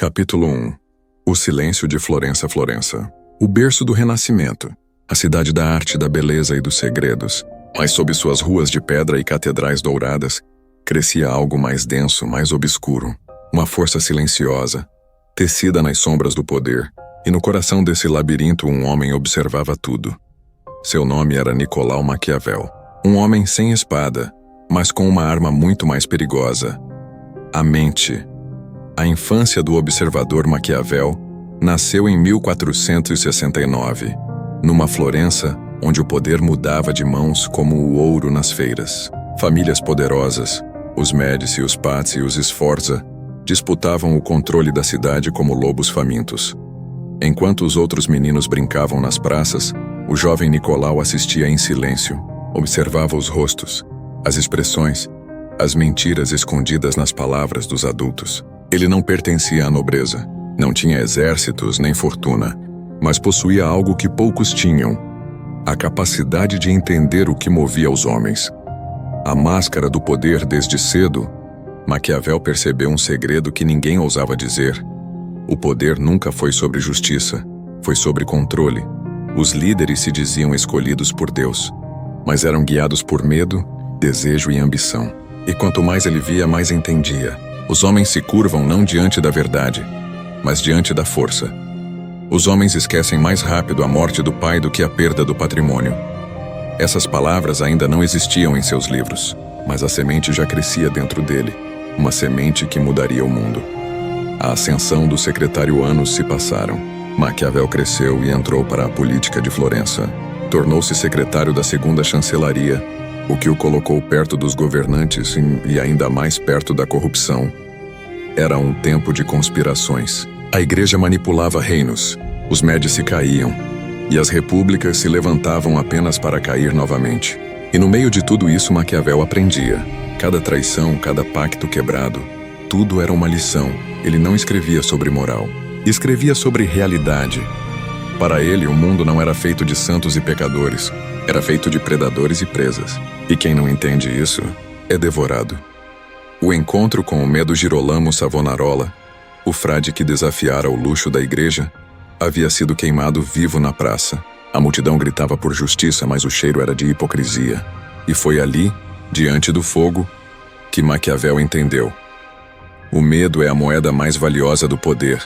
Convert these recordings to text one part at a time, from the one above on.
Capítulo 1. O silêncio de Florença Florença. O berço do Renascimento, a cidade da arte, da beleza e dos segredos. Mas sob suas ruas de pedra e catedrais douradas, crescia algo mais denso, mais obscuro. Uma força silenciosa, tecida nas sombras do poder. E no coração desse labirinto um homem observava tudo. Seu nome era Nicolau Maquiavel. Um homem sem espada, mas com uma arma muito mais perigosa. A mente. A infância do observador Maquiavel nasceu em 1469, numa Florença onde o poder mudava de mãos como o ouro nas feiras. Famílias poderosas, os Médici, os Pazzi e os Sforza, disputavam o controle da cidade como lobos famintos. Enquanto os outros meninos brincavam nas praças, o jovem Nicolau assistia em silêncio, observava os rostos, as expressões, as mentiras escondidas nas palavras dos adultos. Ele não pertencia à nobreza, não tinha exércitos nem fortuna, mas possuía algo que poucos tinham: a capacidade de entender o que movia os homens. A máscara do poder desde cedo, Maquiavel percebeu um segredo que ninguém ousava dizer. O poder nunca foi sobre justiça, foi sobre controle. Os líderes se diziam escolhidos por Deus, mas eram guiados por medo, desejo e ambição. E quanto mais ele via, mais entendia. Os homens se curvam não diante da verdade, mas diante da força. Os homens esquecem mais rápido a morte do pai do que a perda do patrimônio. Essas palavras ainda não existiam em seus livros, mas a semente já crescia dentro dele, uma semente que mudaria o mundo. A ascensão do secretário anos se passaram. Maquiavel cresceu e entrou para a política de Florença. Tornou-se secretário da segunda chancelaria, o que o colocou perto dos governantes e ainda mais perto da corrupção. Era um tempo de conspirações. A igreja manipulava reinos, os Médici caíam, e as repúblicas se levantavam apenas para cair novamente. E no meio de tudo isso Maquiavel aprendia. Cada traição, cada pacto quebrado, tudo era uma lição. Ele não escrevia sobre moral, escrevia sobre realidade. Para ele, o mundo não era feito de santos e pecadores, era feito de predadores e presas. E quem não entende isso, é devorado. O encontro com o Medo Girolamo Savonarola, o frade que desafiara o luxo da igreja, havia sido queimado vivo na praça. A multidão gritava por justiça, mas o cheiro era de hipocrisia. E foi ali, diante do fogo, que Maquiavel entendeu. O medo é a moeda mais valiosa do poder.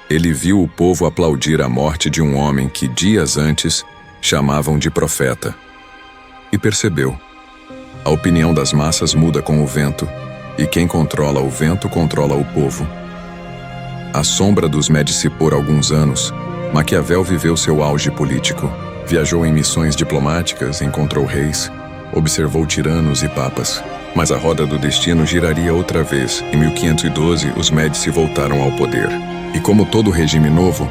Ele viu o povo aplaudir a morte de um homem que dias antes chamavam de profeta. E percebeu. A opinião das massas muda com o vento, e quem controla o vento controla o povo. À sombra dos Médici por alguns anos, Maquiavel viveu seu auge político. Viajou em missões diplomáticas, encontrou reis, observou tiranos e papas. Mas a roda do destino giraria outra vez. Em 1512, os Médici voltaram ao poder. E como todo regime novo,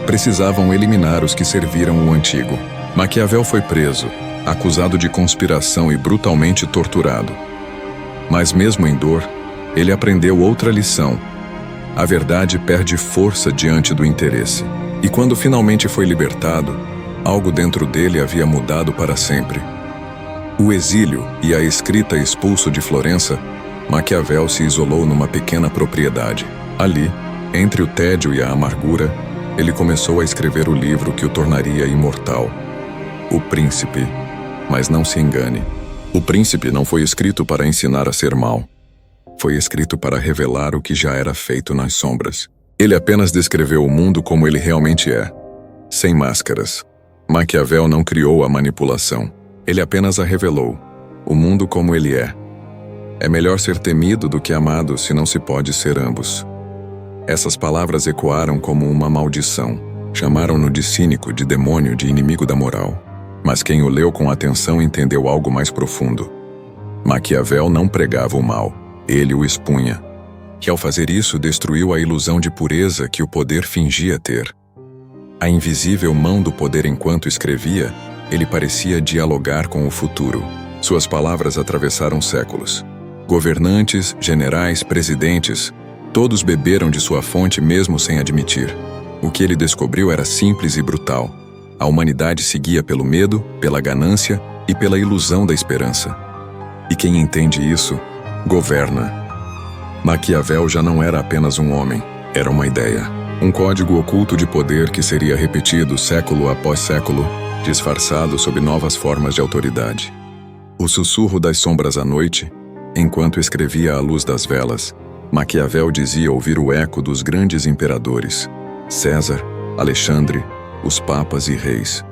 precisavam eliminar os que serviram o antigo. Maquiavel foi preso, acusado de conspiração e brutalmente torturado. Mas mesmo em dor, ele aprendeu outra lição. A verdade perde força diante do interesse. E quando finalmente foi libertado, algo dentro dele havia mudado para sempre. O exílio e a escrita expulso de Florença, Maquiavel se isolou numa pequena propriedade. Ali, entre o tédio e a amargura, ele começou a escrever o livro que o tornaria imortal. O Príncipe. Mas não se engane. O Príncipe não foi escrito para ensinar a ser mau. Foi escrito para revelar o que já era feito nas sombras. Ele apenas descreveu o mundo como ele realmente é, sem máscaras. Maquiavel não criou a manipulação. Ele apenas a revelou, o mundo como ele é. É melhor ser temido do que amado se não se pode ser ambos. Essas palavras ecoaram como uma maldição. Chamaram-no de cínico, de demônio, de inimigo da moral. Mas quem o leu com atenção entendeu algo mais profundo. Maquiavel não pregava o mal, ele o expunha. E ao fazer isso destruiu a ilusão de pureza que o poder fingia ter. A invisível mão do poder enquanto escrevia, ele parecia dialogar com o futuro. Suas palavras atravessaram séculos. Governantes, generais, presidentes, todos beberam de sua fonte mesmo sem admitir. O que ele descobriu era simples e brutal. A humanidade seguia pelo medo, pela ganância e pela ilusão da esperança. E quem entende isso, governa. Maquiavel já não era apenas um homem, Era uma ideia. Um código oculto de poder que seria repetido século após século, disfarçado sob novas formas de autoridade. O sussurro das sombras à noite, enquanto escrevia à luz das velas, Maquiavel dizia ouvir o eco dos grandes imperadores, César, Alexandre, os papas e reis.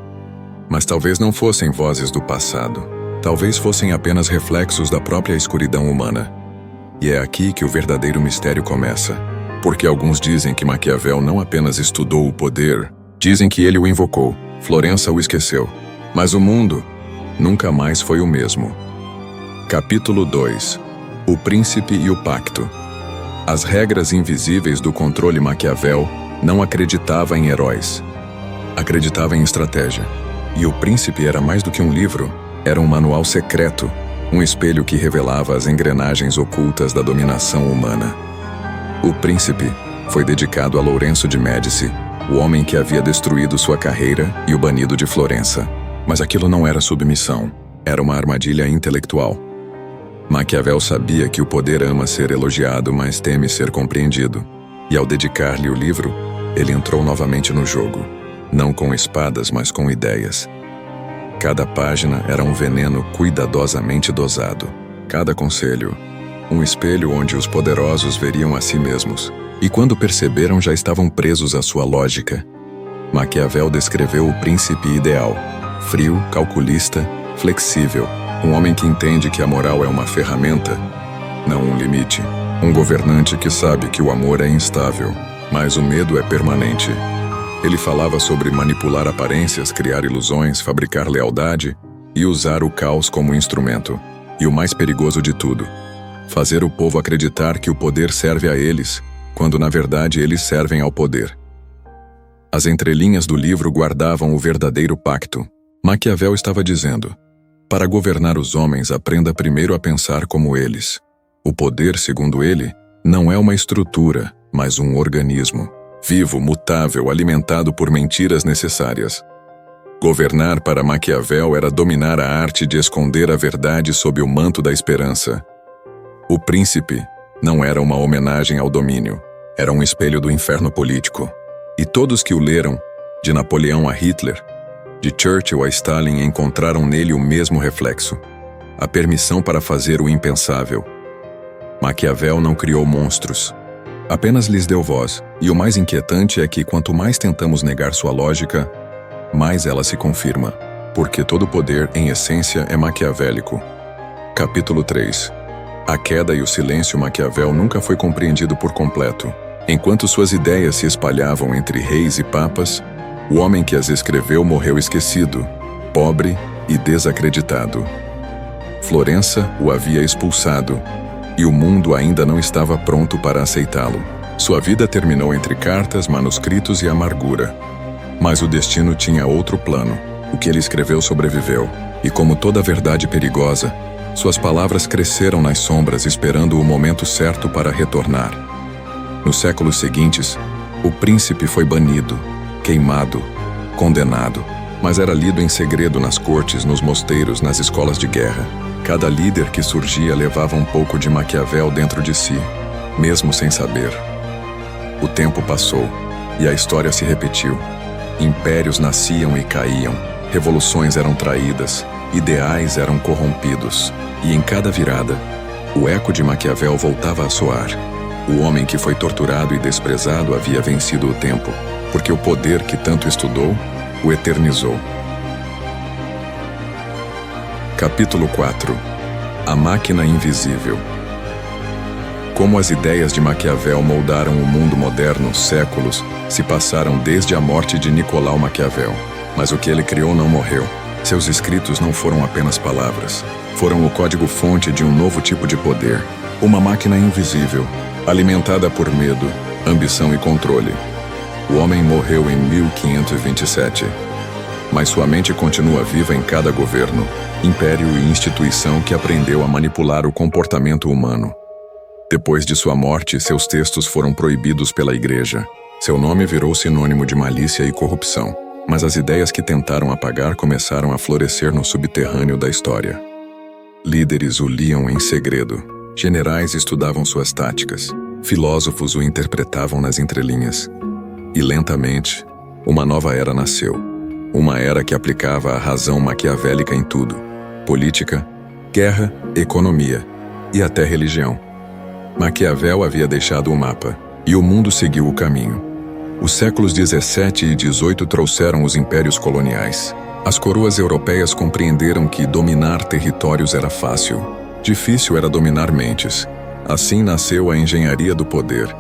Mas talvez não fossem vozes do passado. Talvez fossem apenas reflexos da própria escuridão humana. E é aqui que o verdadeiro mistério começa. Porque alguns dizem que Maquiavel não apenas estudou o poder, dizem que ele o invocou, Florença o esqueceu. Mas o mundo nunca mais foi o mesmo. Capítulo 2. O Príncipe e o Pacto. As regras invisíveis do controle Maquiavel não acreditava em heróis. Acreditava em estratégia. E o Príncipe era mais do que um livro, era um manual secreto, um espelho que revelava as engrenagens ocultas da dominação humana. O Príncipe foi dedicado a Lourenço de Médici, o homem que havia destruído sua carreira e o banido de Florença. Mas aquilo não era submissão, era uma armadilha intelectual. Maquiavel sabia que o poder ama ser elogiado, mas teme ser compreendido. E ao dedicar-lhe o livro, ele entrou novamente no jogo, não com espadas, mas com ideias. Cada página era um veneno cuidadosamente dosado. Cada conselho, um espelho onde os poderosos veriam a si mesmos. E quando perceberam, já estavam presos à sua lógica. Maquiavel descreveu o príncipe ideal, frio, calculista, flexível, um homem que entende que a moral é uma ferramenta, não um limite. Um governante que sabe que o amor é instável, mas o medo é permanente. Ele falava sobre manipular aparências, criar ilusões, fabricar lealdade e usar o caos como instrumento. E o mais perigoso de tudo, fazer o povo acreditar que o poder serve a eles, quando na verdade eles servem ao poder. As entrelinhas do livro guardavam o verdadeiro pacto. Maquiavel estava dizendo: para governar os homens, aprenda primeiro a pensar como eles. O poder, segundo ele, não é uma estrutura, mas um organismo, vivo, mutável, alimentado por mentiras necessárias. Governar para Maquiavel era dominar a arte de esconder a verdade sob o manto da esperança. O Príncipe não era uma homenagem ao domínio, era um espelho do inferno político. E todos que o leram, de Napoleão a Hitler, de Churchill a Stalin, encontraram nele o mesmo reflexo: a permissão para fazer o impensável. Maquiavel não criou monstros, apenas lhes deu voz, e o mais inquietante é que quanto mais tentamos negar sua lógica, mais ela se confirma, porque todo poder, em essência, é maquiavélico. Capítulo 3. A queda e o silêncio. Maquiavel nunca foi compreendido por completo. Enquanto suas ideias se espalhavam entre reis e papas, o homem que as escreveu morreu esquecido, pobre e desacreditado. Florença o havia expulsado, e o mundo ainda não estava pronto para aceitá-lo. Sua vida terminou entre cartas, manuscritos e amargura. Mas o destino tinha outro plano. O que ele escreveu sobreviveu, e como toda verdade perigosa, suas palavras cresceram nas sombras, esperando o momento certo para retornar. Nos séculos seguintes, o príncipe foi banido, queimado, condenado, mas era lido em segredo nas cortes, nos mosteiros, nas escolas de guerra. Cada líder que surgia levava um pouco de Maquiavel dentro de si, mesmo sem saber. O tempo passou, e a história se repetiu. Impérios nasciam e caíam, revoluções eram traídas, ideais eram corrompidos, e em cada virada, o eco de Maquiavel voltava a soar. O homem que foi torturado e desprezado havia vencido o tempo, porque o poder que tanto estudou o eternizou. Capítulo 4. A máquina invisível. Como as ideias de Maquiavel moldaram o mundo moderno, séculos se passaram desde a morte de Nicolau Maquiavel. Mas o que ele criou não morreu. Seus escritos não foram apenas palavras. Foram o código-fonte de um novo tipo de poder. Uma máquina invisível, alimentada por medo, ambição e controle. O homem morreu em 1527. Mas sua mente continua viva em cada governo, império e instituição que aprendeu a manipular o comportamento humano. Depois de sua morte, seus textos foram proibidos pela Igreja. Seu nome virou sinônimo de malícia e corrupção. Mas as ideias que tentaram apagar começaram a florescer no subterrâneo da história. Líderes o liam em segredo. Generais estudavam suas táticas. Filósofos o interpretavam nas entrelinhas. E lentamente, uma nova era nasceu. Uma era que aplicava a razão maquiavélica em tudo: política, guerra, economia e até religião. Maquiavel havia deixado o mapa, e o mundo seguiu o caminho. Os séculos 17 e 18 trouxeram os impérios coloniais. As coroas europeias compreenderam que dominar territórios era fácil. Difícil era dominar mentes. Assim nasceu a engenharia do poder,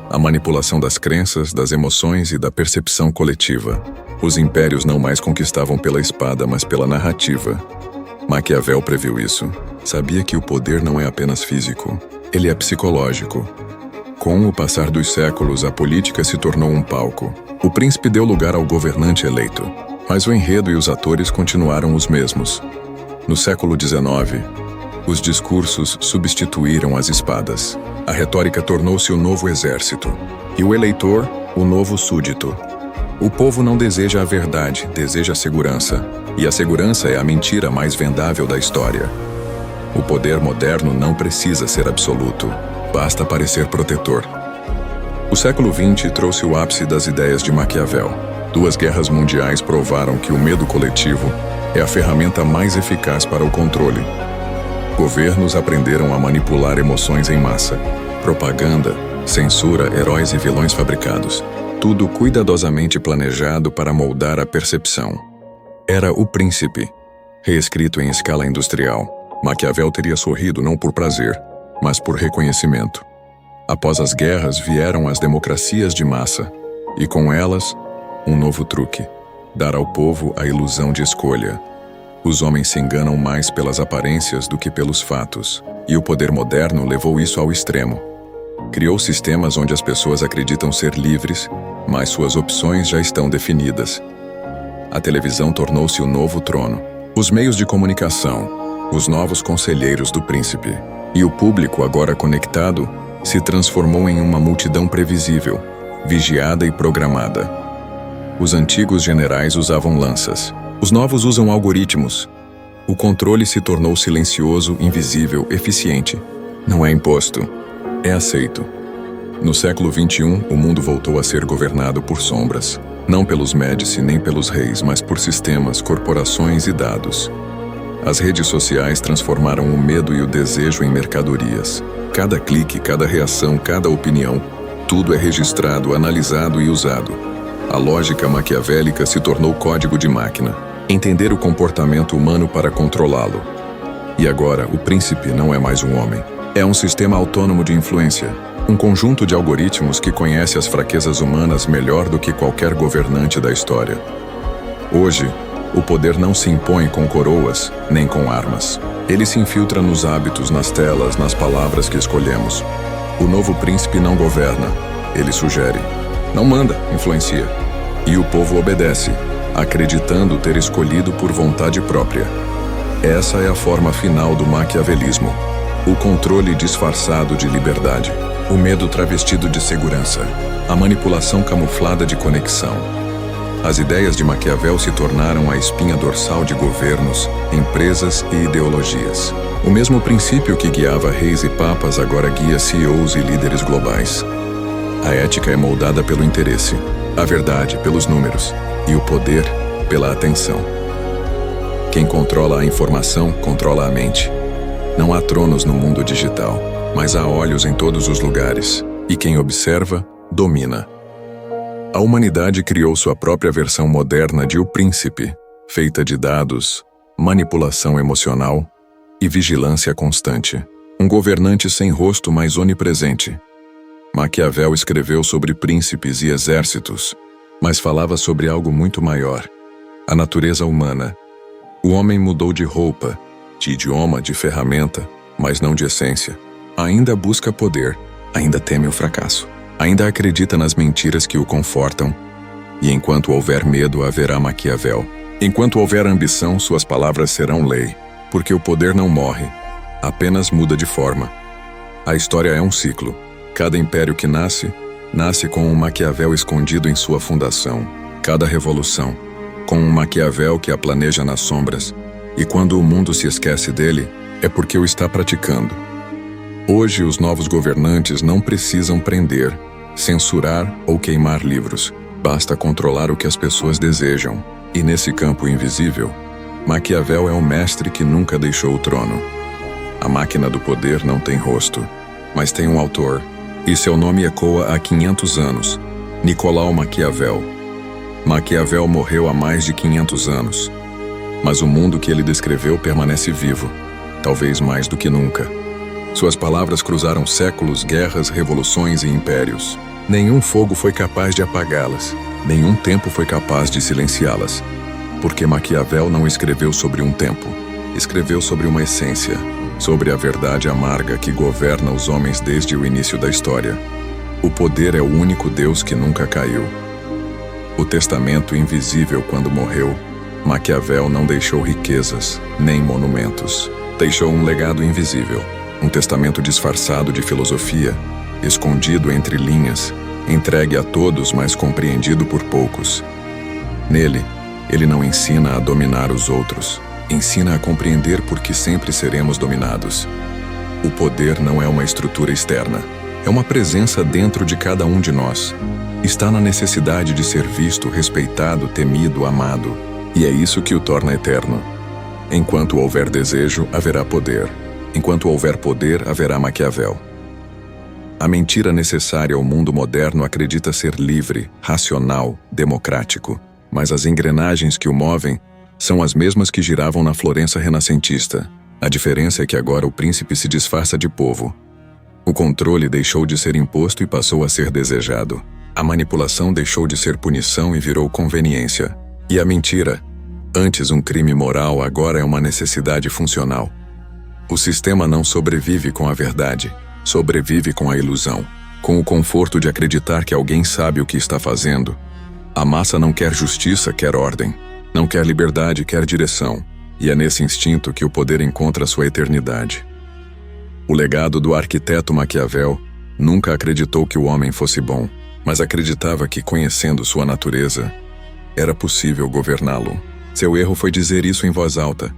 a manipulação das crenças, das emoções e da percepção coletiva. Os impérios não mais conquistavam pela espada, mas pela narrativa. Maquiavel previu isso. Sabia que o poder não é apenas físico, ele é psicológico. Com o passar dos séculos, a política se tornou um palco. O príncipe deu lugar ao governante eleito, mas o enredo e os atores continuaram os mesmos. No século XIX, os discursos substituíram as espadas. A retórica tornou-se o novo exército, e o eleitor, o novo súdito. O povo não deseja a verdade, deseja a segurança, e a segurança é a mentira mais vendável da história. O poder moderno não precisa ser absoluto, basta parecer protetor. O século XX trouxe o ápice das ideias de Maquiavel. 2 guerras mundiais provaram que o medo coletivo é a ferramenta mais eficaz para o controle. Governos aprenderam a manipular emoções em massa. Propaganda, censura, heróis e vilões fabricados. Tudo cuidadosamente planejado para moldar a percepção. Era O Príncipe, reescrito em escala industrial. Maquiavel teria sorrido não por prazer, mas por reconhecimento. Após as guerras vieram as democracias de massa, e com elas, um novo truque: dar ao povo a ilusão de escolha. Os homens se enganam mais pelas aparências do que pelos fatos, e o poder moderno levou isso ao extremo. Criou sistemas onde as pessoas acreditam ser livres, mas suas opções já estão definidas. A televisão tornou-se o novo trono. Os meios de comunicação, os novos conselheiros do príncipe. E o público, agora conectado, se transformou em uma multidão previsível, vigiada e programada. Os antigos generais usavam lanças. Os novos usam algoritmos. O controle se tornou silencioso, invisível, eficiente. Não é imposto, é aceito. No século XXI, o mundo voltou a ser governado por sombras. Não pelos Médici nem pelos reis, mas por sistemas, corporações e dados. As redes sociais transformaram o medo e o desejo em mercadorias. Cada clique, cada reação, cada opinião, tudo é registrado, analisado e usado. A lógica maquiavélica se tornou código de máquina. Entender o comportamento humano para controlá-lo. E agora, o príncipe não é mais um homem. É um sistema autônomo de influência. Um conjunto de algoritmos que conhece as fraquezas humanas melhor do que qualquer governante da história. Hoje, o poder não se impõe com coroas, nem com armas. Ele se infiltra nos hábitos, nas telas, nas palavras que escolhemos. O novo príncipe não governa, ele sugere. Não manda, influencia. E o povo obedece, acreditando ter escolhido por vontade própria. Essa é a forma final do maquiavelismo. O controle disfarçado de liberdade. O medo travestido de segurança. A manipulação camuflada de conexão. As ideias de Maquiavel se tornaram a espinha dorsal de governos, empresas e ideologias. O mesmo princípio que guiava reis e papas agora guia CEOs e líderes globais. A ética é moldada pelo interesse, a verdade pelos números e o poder pela atenção. Quem controla a informação, controla a mente. Não há tronos no mundo digital, mas há olhos em todos os lugares, e quem observa, domina. A humanidade criou sua própria versão moderna de O Príncipe, feita de dados, manipulação emocional e vigilância constante. Um governante sem rosto, mas onipresente. Maquiavel escreveu sobre príncipes e exércitos, mas falava sobre algo muito maior: a natureza humana. O homem mudou de roupa, de idioma, de ferramenta, mas não de essência. Ainda busca poder, ainda teme o fracasso, ainda acredita nas mentiras que o confortam. E enquanto houver medo, haverá Maquiavel. Enquanto houver ambição, suas palavras serão lei, porque o poder não morre, apenas muda de forma. A história é um ciclo. Cada império que nasce, nasce com um Maquiavel escondido em sua fundação. Cada revolução, com um Maquiavel que a planeja nas sombras. E quando o mundo se esquece dele, é porque o está praticando. Hoje, os novos governantes não precisam prender, censurar ou queimar livros. Basta controlar o que as pessoas desejam. E nesse campo invisível, Maquiavel é um mestre que nunca deixou o trono. A máquina do poder não tem rosto, mas tem um autor, e seu nome ecoa há 500 anos, Nicolau Maquiavel. Maquiavel morreu há mais de 500 anos, mas o mundo que ele descreveu permanece vivo, talvez mais do que nunca. Suas palavras cruzaram séculos, guerras, revoluções e impérios. Nenhum fogo foi capaz de apagá-las, nenhum tempo foi capaz de silenciá-las. Porque Maquiavel não escreveu sobre um tempo, escreveu sobre uma essência, sobre a verdade amarga que governa os homens desde o início da história. O poder é o único Deus que nunca caiu. O testamento invisível quando morreu, Maquiavel não deixou riquezas, nem monumentos. Deixou um legado invisível, um testamento disfarçado de filosofia, escondido entre linhas, entregue a todos, mas compreendido por poucos. Nele, ele não ensina a dominar os outros, ensina a compreender por que sempre seremos dominados. O poder não é uma estrutura externa, é uma presença dentro de cada um de nós. Está na necessidade de ser visto, respeitado, temido, amado. E é isso que o torna eterno. Enquanto houver desejo, haverá poder. Enquanto houver poder, haverá Maquiavel. A mentira necessária ao mundo moderno acredita ser livre, racional, democrático. Mas as engrenagens que o movem são as mesmas que giravam na Florença renascentista. A diferença é que agora o príncipe se disfarça de povo. O controle deixou de ser imposto e passou a ser desejado. A manipulação deixou de ser punição e virou conveniência. E a mentira, antes um crime moral, agora é uma necessidade funcional. O sistema não sobrevive com a verdade, sobrevive com a ilusão, com o conforto de acreditar que alguém sabe o que está fazendo. A massa não quer justiça, quer ordem. Não quer liberdade, quer direção. E é nesse instinto que o poder encontra sua eternidade. O legado do arquiteto Maquiavel nunca acreditou que o homem fosse bom, mas acreditava que, conhecendo sua natureza, era possível governá-lo. Seu erro foi dizer isso em voz alta.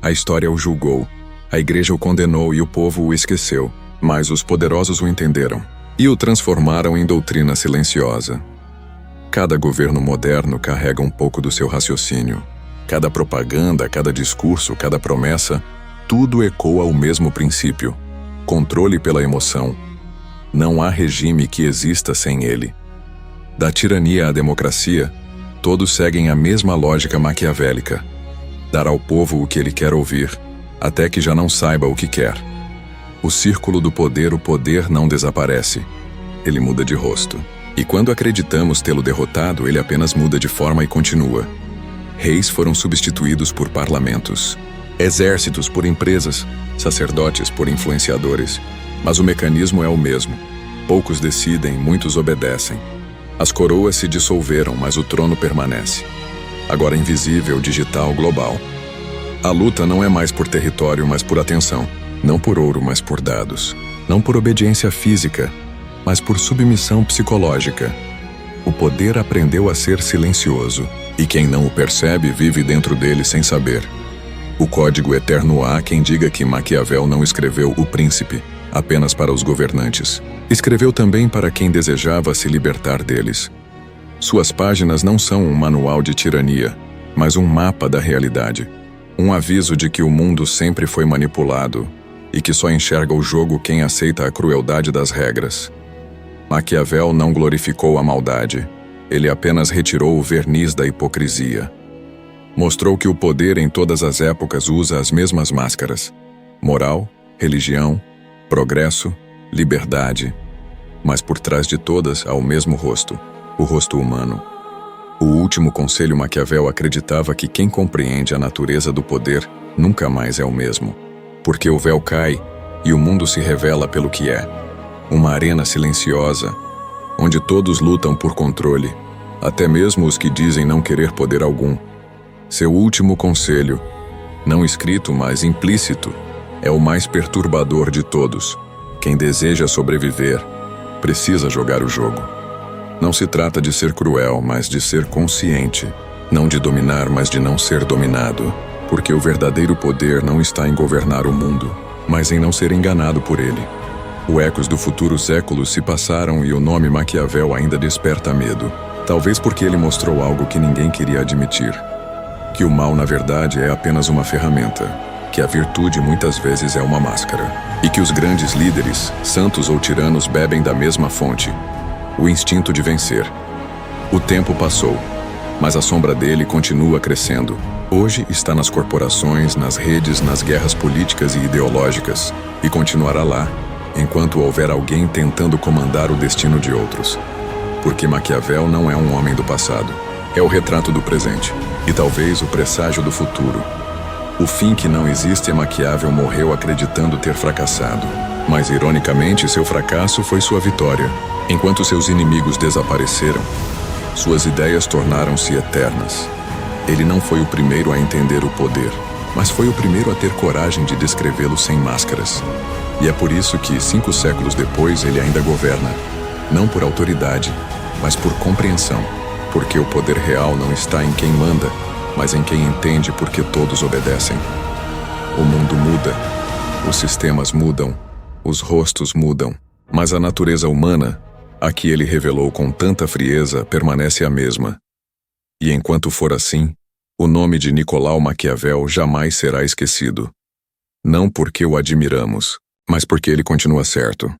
A história o julgou, a igreja o condenou e o povo o esqueceu, mas os poderosos o entenderam e o transformaram em doutrina silenciosa. Cada governo moderno carrega um pouco do seu raciocínio. Cada propaganda, cada discurso, cada promessa, tudo ecoa o mesmo princípio: controle pela emoção. Não há regime que exista sem ele. Da tirania à democracia, todos seguem a mesma lógica maquiavélica: dar ao povo o que ele quer ouvir, até que já não saiba o que quer. O círculo do poder, o poder não desaparece. Ele muda de rosto. E quando acreditamos tê-lo derrotado, ele apenas muda de forma e continua. Reis foram substituídos por parlamentos, exércitos por empresas, sacerdotes por influenciadores. Mas o mecanismo é o mesmo. Poucos decidem, muitos obedecem. As coroas se dissolveram, mas o trono permanece. Agora invisível, digital, global. A luta não é mais por território, mas por atenção. Não por ouro, mas por dados. Não por obediência física, mas por submissão psicológica. O poder aprendeu a ser silencioso, e quem não o percebe vive dentro dele sem saber. O código eterno há quem diga que Maquiavel não escreveu O Príncipe apenas para os governantes. Escreveu também para quem desejava se libertar deles. Suas páginas não são um manual de tirania, mas um mapa da realidade. Um aviso de que o mundo sempre foi manipulado e que só enxerga o jogo quem aceita a crueldade das regras. Maquiavel não glorificou a maldade, ele apenas retirou o verniz da hipocrisia. Mostrou que o poder em todas as épocas usa as mesmas máscaras: moral, religião, progresso, liberdade. Mas por trás de todas há o mesmo rosto, o rosto humano. O último conselho Maquiavel acreditava que quem compreende a natureza do poder nunca mais é o mesmo, porque o véu cai e o mundo se revela pelo que é. Uma arena silenciosa, onde todos lutam por controle, até mesmo os que dizem não querer poder algum. Seu último conselho, não escrito, mas implícito, é o mais perturbador de todos. Quem deseja sobreviver, precisa jogar o jogo. Não se trata de ser cruel, mas de ser consciente. Não de dominar, mas de não ser dominado. Porque o verdadeiro poder não está em governar o mundo, mas em não ser enganado por ele. Os ecos do futuro séculos se passaram e o nome Maquiavel ainda desperta medo. Talvez porque ele mostrou algo que ninguém queria admitir. Que o mal, na verdade, é apenas uma ferramenta. Que a virtude muitas vezes é uma máscara. E que os grandes líderes, santos ou tiranos, bebem da mesma fonte. O instinto de vencer. O tempo passou, mas a sombra dele continua crescendo. Hoje está nas corporações, nas redes, nas guerras políticas e ideológicas. E continuará lá, enquanto houver alguém tentando comandar o destino de outros. Porque Maquiavel não é um homem do passado. É o retrato do presente. E talvez o presságio do futuro. O fim que não existe é Maquiavel morreu acreditando ter fracassado. Mas, ironicamente, seu fracasso foi sua vitória. Enquanto seus inimigos desapareceram, suas ideias tornaram-se eternas. Ele não foi o primeiro a entender o poder, mas foi o primeiro a ter coragem de descrevê-lo sem máscaras. E é por isso que, 5 séculos depois, ele ainda governa. Não por autoridade, mas por compreensão. Porque o poder real não está em quem manda, mas em quem entende porque todos obedecem. O mundo muda, os sistemas mudam, os rostos mudam, mas a natureza humana, a que ele revelou com tanta frieza, permanece a mesma. E enquanto for assim, o nome de Nicolau Maquiavel jamais será esquecido. Não porque o admiramos, mas porque ele continua certo.